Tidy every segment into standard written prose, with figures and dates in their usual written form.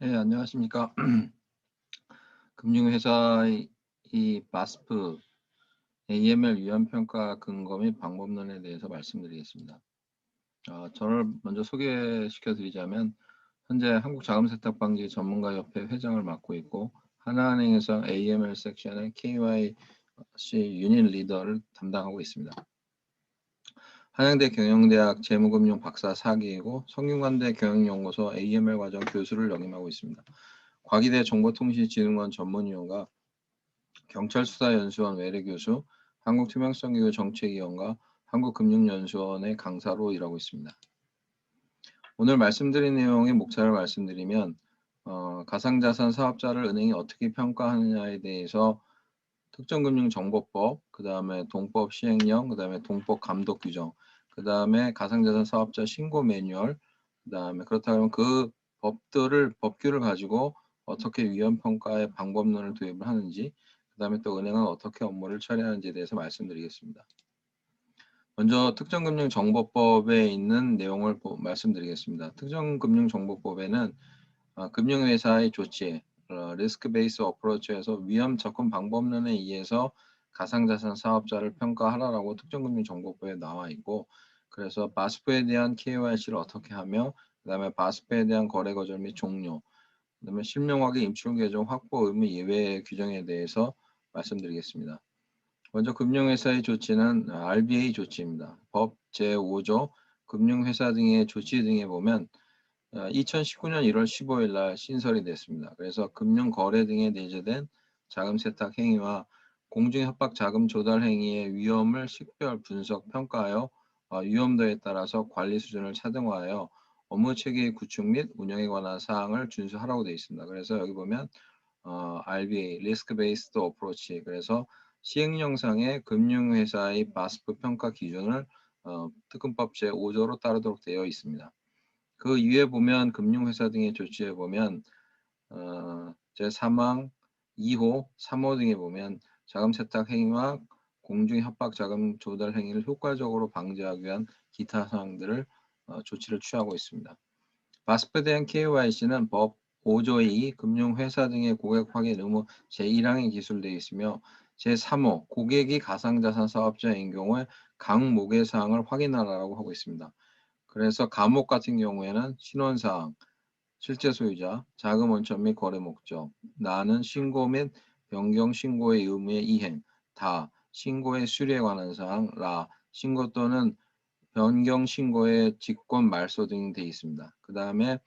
네, 안녕하십니까. 금융회사의 이 바스프 AML 위험평가 근거 및 방법론에 대해서 말씀드리겠습니다. 저를 먼저 소개시켜 드리자면 현재 한국자금세탁방지 전문가협회 회장을 맡고 있고 하나은행에서 AML 섹션의 KYC 유닛 리더를 담당하고 있습니다. 한양대 경영대학 재무금융 박사 4기이고 성균관대 경영연구소 AML 과정 교수를 역임하고 있습니다. 과기대 정보통신진흥원 전문위원과 경찰수사연수원 외래교수, 한국투명성기구 정책위원과 한국금융연수원의 강사로 일하고 있습니다. 오늘 말씀드린 내용의 목차를 말씀드리면 가상자산 사업자를 은행이 어떻게 평가하느냐에 대해서 특정금융정보법, 그 다음에 동법 시행령, 그 다음에 동법 감독 규정, 그 다음에 가상자산 사업자 신고 매뉴얼, 그 다음에 그렇다면 그 법규를 가지고 어떻게 위험평가의 방법론을 도입을 하는지, 그 다음에 또 은행은 어떻게 업무를 처리하는지에 대해서 말씀드리겠습니다. 먼저 특정금융정보법에 있는 내용을 말씀드리겠습니다. 특정금융정보법에는 금융회사의 조치, 리스크 베이스 어프로치에서 위험 접근 방법론에 의해서 가상자산 사업자를 평가하라라고 특정금융정보법에 나와 있고, 그래서 바스프에 대한 KYC를 어떻게 하며, 그 다음에 바스프에 대한 거래 거절 및 종료, 그 다음에 실명확인 임출 계정 확보 의무 예외 규정에 대해서 말씀드리겠습니다. 먼저 금융회사의 조치는 RBA 조치입니다. 법 제5조 금융회사 등의 조치 등에 보면 2019년 1월 15일 날 신설이 됐습니다. 그래서 금융거래 등에 내재된 자금세탁 행위와 공중협박 자금 조달 행위의 위험을 식별, 분석, 평가하여 위험도에 따라서 관리 수준을 차등화하여 업무체계 구축 및 운영에 관한 사항을 준수하라고 되어 있습니다. 그래서 여기 보면 RBA, Risk Based Approach, 그래서 시행령상의 금융회사의 바스프 평가 기준을 특검법 제5조로 따르도록 되어 있습니다. 그 이후에 보면 금융회사 등의 조치에 보면 제3항 2호, 3호 등에 보면 자금세탁 행위와 공중협박 자금 조달 행위를 효과적으로 방지하기 위한 기타 사항들을 조치를 취하고 있습니다. 바스프에 대한 KYC는 법 5조 2 금융회사 등의 고객 확인 의무 제1항에 기술되어 있으며 제3호 고객이 가상자산 사업자인 경우에 각 목의 사항을 확인하라고 하고 있습니다. 그래서 감목 같은 경우에는 신원사항, 실제 소유자, 자금 원천 및 거래 목적, 나는 신고 및 변경 신고의 의무의 이행, 다 신고의 수리에 관한 사항, 라 신고 또는 변경 신고의 직권 말소 등이 되어 있습니다. 그 다음에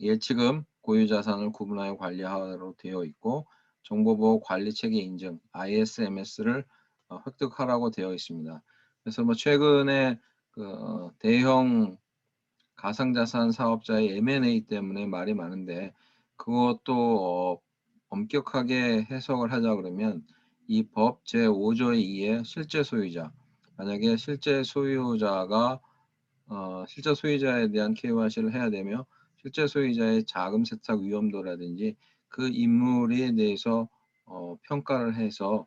예치금, 고유 자산을 구분하여 관리하도록 되어 있고 정보보호 관리 체계 인증 ISMS를 획득하라고 되어 있습니다. 그래서 뭐 최근에 그 대형 가상자산 사업자의 M&A 때문에 말이 많은데 그것도 엄격하게 해석을 하자 그러면 이 법 제5조의 2의 실제 소유자, 만약에 실제 소유자에 대한 KYC를 해야 되며 실제 소유자의 자금 세탁 위험도라든지 그 인물에 대해서 평가를 해서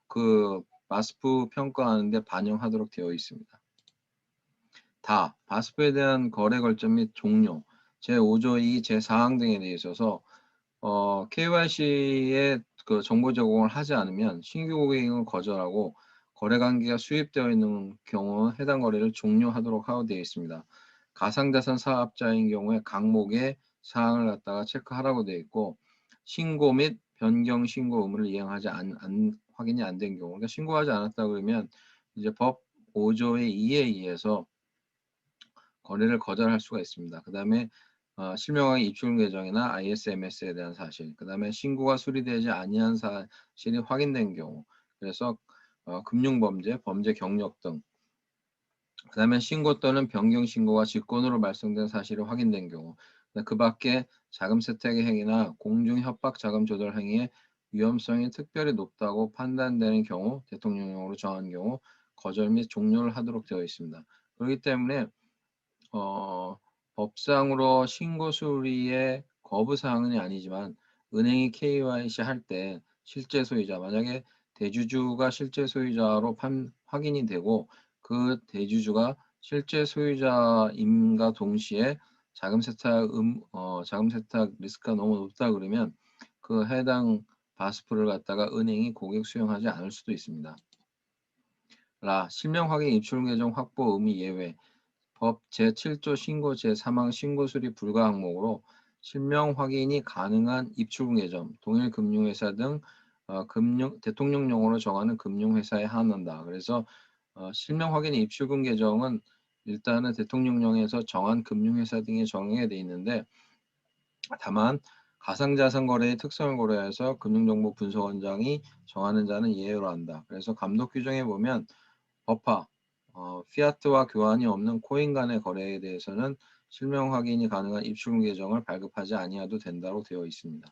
그 바스프 평가하는 데 반영하도록 되어 있습니다. 다 바스프에 대한 거래 결정 및 종료 제5조 2 제4항 등에 대해 있어서 KYC에 그 정보 제공을 하지 않으면 신규 고객을 거절하고 거래 관계가 수립되어 있는 경우 해당 거래를 종료하도록 하고 되어 있습니다. 가상자산 사업자인 경우에 각목의 사항을 갖다가 체크하라고 되어 있고 신고 및 변경 신고 의무를 이행하지 확인이 안 된 경우, 그러니까 신고하지 않았다 그러면 이제 법 5조의 2에 의해서 거래를 거절할 수가 있습니다. 그 다음에 실명확인 입출 계정이나 ISMS에 대한 사실, 그 다음에 신고가 수리되지 아니한 사실이 확인된 경우, 그래서 금융범죄, 범죄 경력 등, 그 다음에 신고 또는 변경 신고가 직권으로 발생된 사실이 확인된 경우, 그 밖에 자금 세탁의 행위나 공중 협박 자금 조달 행위의 위험성이 특별히 높다고 판단되는 경우, 대통령령으로 정한 경우 거절 및 종료를 하도록 되어 있습니다. 그렇기 때문에 법상으로 신고 수리의 거부 사항은 아니지만 은행이 KYC 할 때 실제 소유자, 만약에 대주주가 실제 소유자로 확인이 되고 그 대주주가 실제 소유자임과 동시에 자금 세탁 리스크가 너무 높다 그러면 그 해당 바스프를 갖다가 은행이 고객 수용하지 않을 수도 있습니다. 실명 확인 입출 계정 확보 의무 예외. 법 제7조 신고 제3항 신고 수리 불가 항목으로 실명 확인이 가능한 입출금 계정, 동일 금융회사 등 대통령령으로 정하는 금융회사에 한한다. 그래서 실명 확인 입출금 계정은 일단은 대통령령에서 정한 금융회사 등에 정해야 돼 있는데, 다만 가상자산 거래의 특성을 고려해서 금융정보분석원장이 정하는 자는 예외로 한다. 그래서 감독 규정에 보면 버파, 피아트와 교환이 없는 코인 간의 거래에 대해서는 실명 확인이 가능한 입출금 계정을 발급하지 아니해도 된다고 되어 있습니다.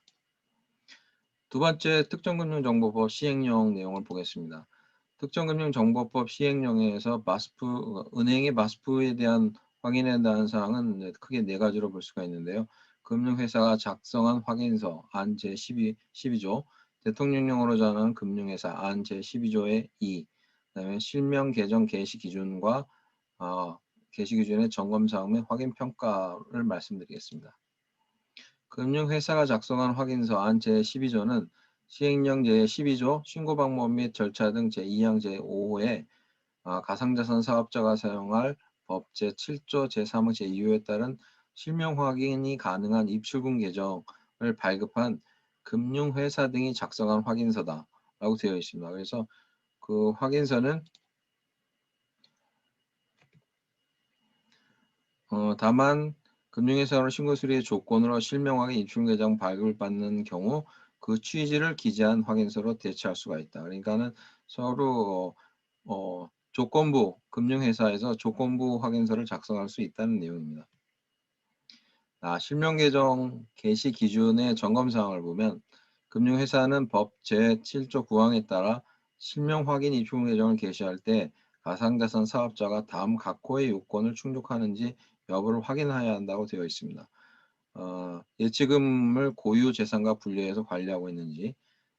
두 번째, 특정금융정보법 시행령 내용을 보겠습니다. 특정금융정보법 시행령에서 은행의 마스프에 대한 확인에 대한 사항은 크게 네 가지로 볼 수가 있는데요. 금융회사가 작성한 확인서 안 제12조, 대통령령으로 정하는 금융회사 안 제12조의 2, 그다음에 실명 계정 개시 기준과 개시 기준의 점검 사항 및 확인 평가를 말씀드리겠습니다. 금융회사가 작성한 확인서 안 제12조는 시행령 제12조 신고 방법 및 절차 등 제2항 제5호에 가상자산 사업자가 사용할 법 제7조 제3항 제2호에 따른 실명 확인이 가능한 입출금 계정을 발급한 금융회사 등이 작성한 확인서다라고 되어 있습니다. 그래서 그 확인서는 다만 금융회사로 신고 수리의 조건으로 실명 확인 입출금 계정 발급을 받는 경우 그 취지를 기재한 확인서로 대체할 수가 있다. 그러니까는 서로 조건부 금융회사에서 조건부 확인서를 작성할 수 있다는 내용입니다. 실명 계정 개시 기준의 점검 사항을 보면 금융회사는 법 제7조 9항에 따라 실명 확인 입출금 계정을 개시할 때 가상자산 사업자가 다음 각 호의 요건을 충족하는지 여부를 확인해야 한다고 되어 있습니다. 예치금을 고유 재산과 분리해서 관리하고 있는지,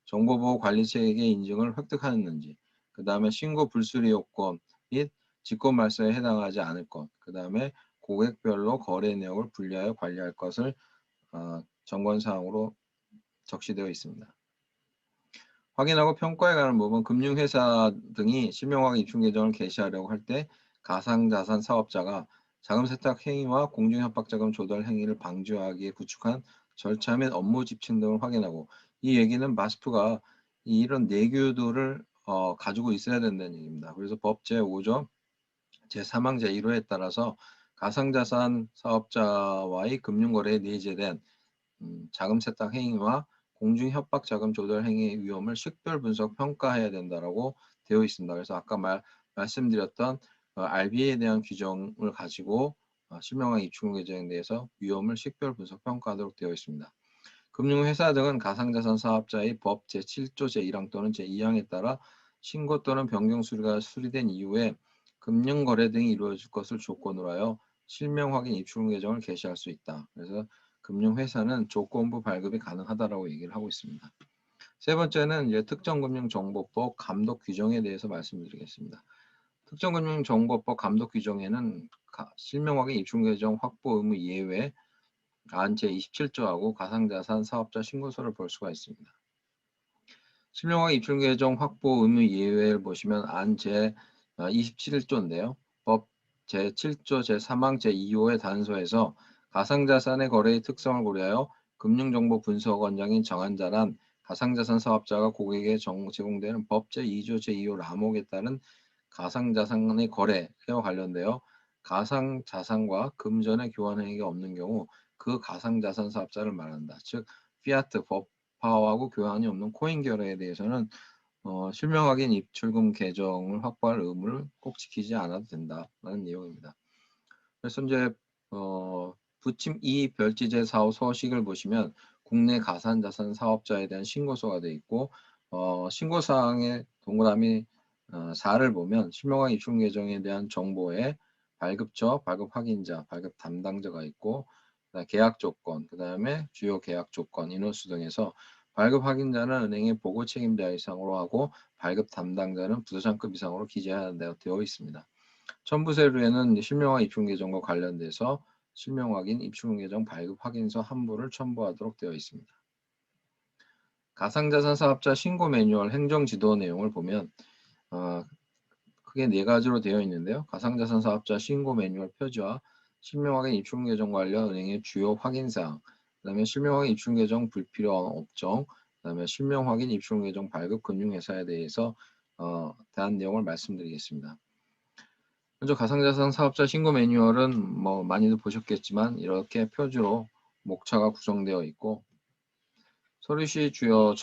정보보호 관리체계의 인증을 획득하였는지, 그 다음에 신고 불수리 요건 및 직권 말소에 해당하지 않을 것, 그 다음에 고객별로 거래 내역을 분리하여 관리할 것을 점검사항으로 적시되어 있습니다. 확인하고 평가에 관한 부분, 금융회사 등이 실명확인 입출 계정을 개시하려고 할 때 가상자산 사업자가 자금 세탁 행위와 공중협박자금 조달 행위를 방지하기 위해 구축한 절차 및 업무 지침 등을 확인하고, 이 얘기는 마스프가 이런 내규들을 가지고 있어야 된다는 얘기입니다. 그래서 법 제5조 제3항 제1호에 따라서 가상자산 사업자와의 금융거래에 내재된 자금 세탁 행위와 공중협박 자금 조달 행위의 위험을 식별 분석 평가해야 된다라고 되어 있습니다. 그래서 아까 말씀드렸던 RBA에 대한 규정을 가지고 실명확인 입출금 계정에 대해서 위험을 식별 분석 평가하도록 되어 있습니다. 금융회사 등은 가상자산 사업자의 법 제7조 제1항 또는 제2항에 따라 신고 또는 변경 수리가 수리된 이후에 금융거래 등이 이루어질 것을 조건으로 하여 실명 확인 입출금 계정을 개시할 수 있다. 그래서 금융회사는 조건부 발급이 가능하다라고 얘기를 하고 있습니다. 세 번째는 이제 특정금융정보법 감독 규정에 대해서 말씀드리겠습니다. 특정금융정보법 감독 규정에는 실명 확인 입출금 계정 확보 의무 예외 안 제27조하고 가상자산 사업자 신고서를 볼 수가 있습니다. 실명 확인 입출금 계정 확보 의무 예외를 보시면 안 제27조인데요. 법 제7조 제3항 제2호의 단서에서 가상자산의 거래의 특성을 고려하여 금융정보분석원장인 정한자란 가상자산 사업자가 고객에게 제공되는 법 제2조 제2호 라목에 따른 가상자산의 거래와 관련되어 가상자산과 금전의 교환 행위가 없는 경우 그 가상자산 사업자를 말한다. 즉 피아트 버파하고 교환이 없는 코인 거래에 대해서는 실명 확인 입출금 계정을 확보할 의무를 꼭 지키지 않아도 된다라는 내용입니다. 그래서 이제 부침 2 별지제 사업 서식을 보시면 국내 가상자산 사업자에 대한 신고서가 되어 있고 신고사항의 동그라미 4를 보면 실명 확인 입출금 계정에 대한 정보에 발급처, 발급 확인자, 발급 담당자가 있고 계약 조건, 그 다음에 주요 계약 조건, 인원수 등에서 발급 확인자는 은행의 보고 책임자 이상으로 하고 발급 담당자는 부서장급 이상으로 기재해야 한다고 되어 있습니다. 첨부 서류에는 실명화 입출 계정과 관련돼서 실명 확인, 입출금 계정 발급 확인서 한 부를 첨부하도록 되어 있습니다. 가상자산 사업자 신고 매뉴얼 행정 지도 내용을 보면 크게 4가지로 되어 있는데요. 가상자산 사업자 신고 매뉴얼 표지와 실명 확인 입출금 계정 관련 은행의 주요 확인사항, 그 다음에 실명 확인 입출금 계정 불필요한 업종, 그 다음에 실명 확인 입출금 계정 발급 금융회사에 대해서 대한 내용을 말씀드리겠습니다. 먼저 가상자산 사업자 신고 매뉴얼은 많이들 보셨겠지만 이렇게 표지로 목차가 구성되어 있고 서류 시 주요